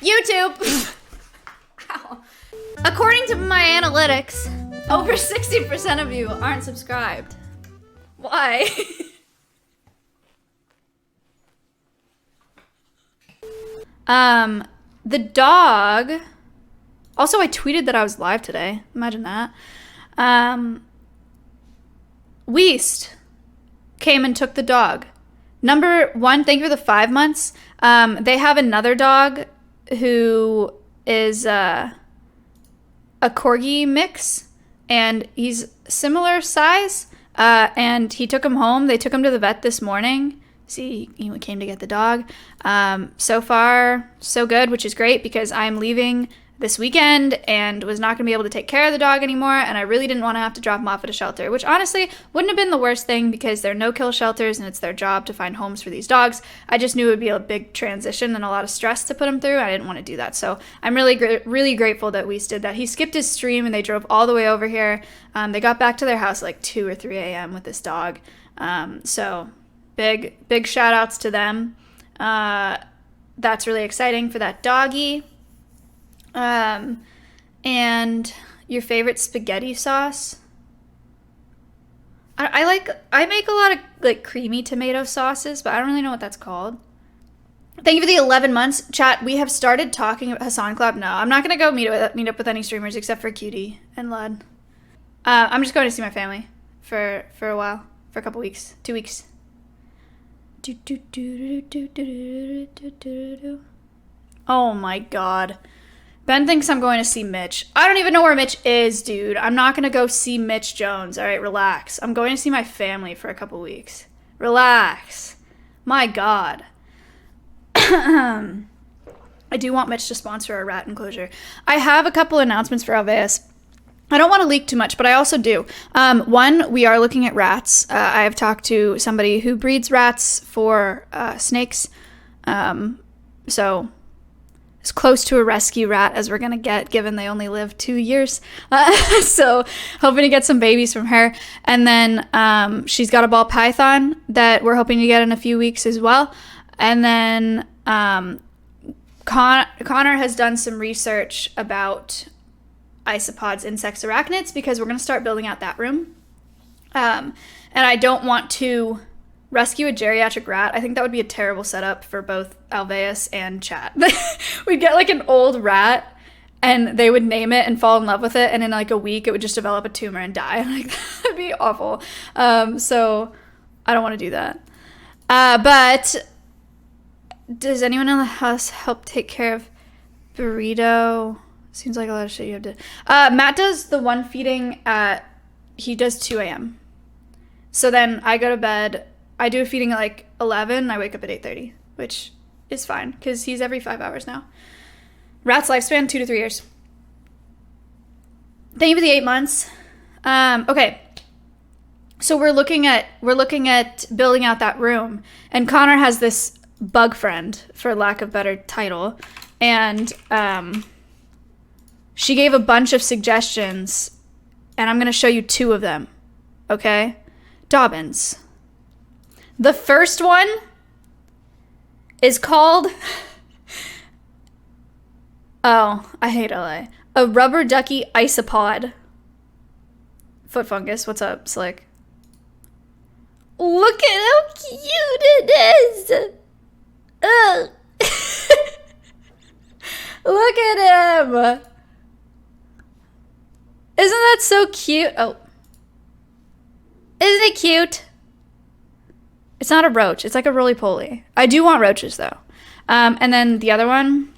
YouTube. Ow. According to my analytics, over 60% of you aren't subscribed. Why? The dog. Also, I tweeted that I was live today. Imagine that. Weast came and took the dog. Number one, thank you for the 5 months. They have another dog who is a corgi mix, and he's similar size. And he took him home. They took him to the vet this morning. See, he came to get the dog. So far, so good, which is great because I'm leaving this weekend and was not going to be able to take care of the dog anymore, and I really didn't want to have to drop him off at a shelter, which honestly wouldn't have been the worst thing because they're no-kill shelters and it's their job to find homes for these dogs. I just knew it would be a big transition and a lot of stress to put him through. I didn't want to do that, so I'm really grateful that Weast did that. He skipped his stream and they drove all the way over here. They got back to their house like 2 or 3 a.m. with this dog, so big shout outs to them. That's really exciting for that doggy. And your favorite spaghetti sauce? I make a lot of like creamy tomato sauces, but I don't really know what that's called. Thank you for the 11 months. Chat, we have started talking about Hassan Club. No, I'm not going to go meet up with any streamers except for Cutie and Lud. I'm just going to see my family for a while, for a couple weeks, 2 weeks. Oh my god. Ben thinks I'm going to see Mitch. I don't even know where Mitch is, dude. I'm not going to go see Mitch Jones. All right, relax. I'm going to see my family for a couple weeks. Relax. My god. I do want Mitch to sponsor a rat enclosure. I have a couple announcements for Alveus. I don't want to leak too much, but I also do. One, we are looking at rats. I have talked to somebody who breeds rats for snakes. So as close to a rescue rat as we're going to get, given they only live 2 years. So hoping to get some babies from her. And then she's got a ball python that we're hoping to get in a few weeks as well. And then Connor has done some research about isopods, insects, arachnids, because we're going to start building out that room. And I don't want to rescue a geriatric rat. I think that would be a terrible setup for both Alveus and chat. We'd get like an old rat and they would name it and fall in love with it, and in like a week it would just develop a tumor and die. Like, that'd be awful. So I don't want to do that. But does anyone in the house help take care of Burrito? Seems like a lot of shit you have to... Matt does the one feeding at... He does 2 a.m. So then I go to bed. I do a feeding at like 11. I wake up at 8:30, which is fine because he's every 5 hours now. Rat's lifespan, 2 to 3 years. Thank you for the 8 months. Okay. So we're looking at building out that room. And Connor has this bug friend, for lack of better title. And... she gave a bunch of suggestions, and I'm going to show you 2 of them, okay? Dobbins. The first one is called, oh, I hate LA, a rubber ducky isopod. Foot fungus, what's up, Slick? Look at how cute it is! Ugh. Look at him! Isn't that so cute? Oh. Isn't it cute? It's not a roach. It's like a roly-poly. I do want roaches, though. And then the other one.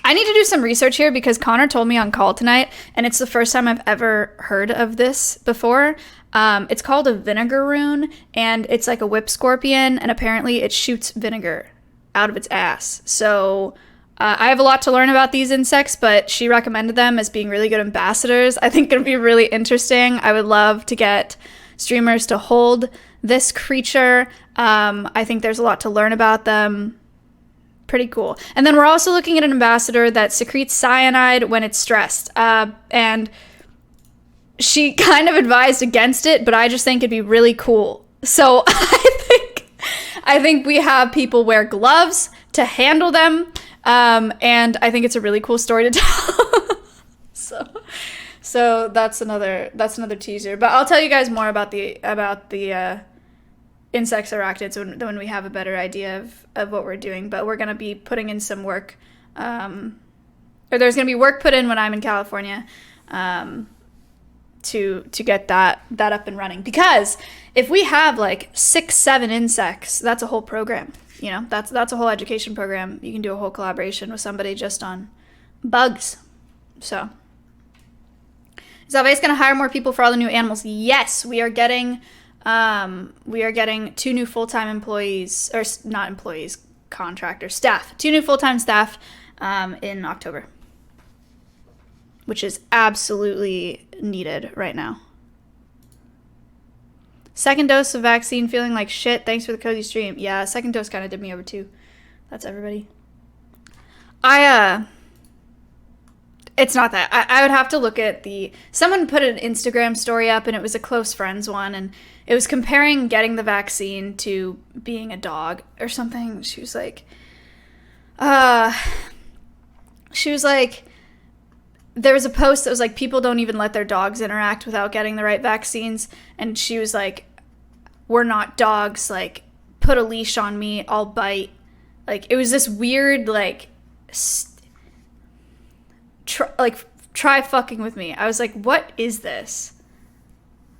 I need to do some research here because Connor told me on call tonight, and it's the first time I've ever heard of this before. It's called a vinegar rune, and it's like a whip scorpion, and apparently it shoots vinegar out of its ass. So... I have a lot to learn about these insects, but she recommended them as being really good ambassadors. I think it'll be really interesting. I would love to get streamers to hold this creature. I think there's a lot to learn about them. Pretty cool. And then we're also looking at an ambassador that secretes cyanide when it's stressed. And she kind of advised against it, but I just think it'd be really cool. So I think we have people wear gloves to handle them. And I think it's a really cool story to tell. So that's another teaser. But I'll tell you guys more about the insects, arachnids when we have a better idea of what we're doing. But we're gonna be putting in some work, or there's gonna be work put in when I'm in California, to get that up and running. Because if we have like 6-7 insects, that's a whole program. You know, that's a whole education program. You can do a whole collaboration with somebody just on bugs. So, is Alveus going to hire more people for all the new animals? Yes, we are getting 2 new full-time employees, or not employees, contractors, staff. 2 new full-time staff in October, which is absolutely needed right now. Second dose of vaccine, feeling like shit. Thanks for the cozy stream. Yeah, second dose kind of did me over too. That's everybody. It's not that. I would have to look at someone put an Instagram story up, and it was a close friends one, and it was comparing getting the vaccine to being a dog or something. She was like, there was a post that was like, people don't even let their dogs interact without getting the right vaccines. And she was like, we're not dogs. Like, put a leash on me, I'll bite. Like, it was this weird, like, try fucking with me. I was like, what is this?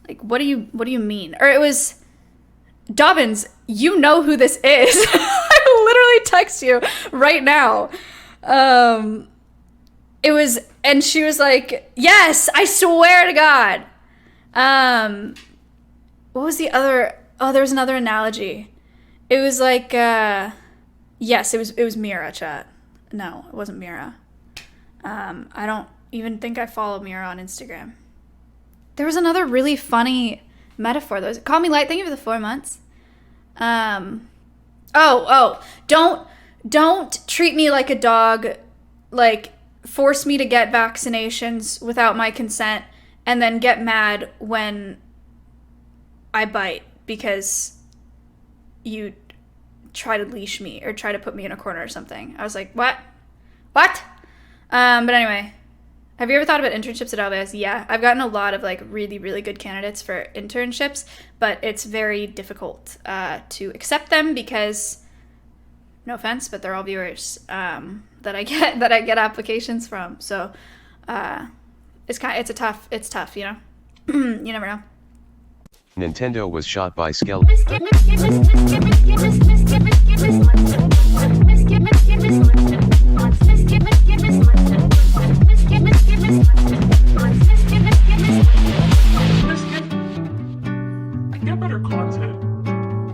Like, what do you mean? Or it was, Dobbins, you know who this is. I literally text you right now. It was, and she was like, yes, I swear to God. What was the other? Oh, there was another analogy. It was like, yes, it was Mira, chat. No, it wasn't Mira. I don't even think I follow Mira on Instagram. There was another really funny metaphor. There was, call me light. Thank you for the 4 months. Don't treat me like a dog. Like, force me to get vaccinations without my consent, and then get mad when I bite because you try to leash me or try to put me in a corner or something. I was like, what? But anyway, have you ever thought about internships at Alveus? Yeah, I've gotten a lot of like really, really good candidates for internships, but it's very difficult to accept them because, no offense, but they're all viewers that I get applications from. So it's tough, you know. You never know. Nintendo was shot by skeletons. Get better content.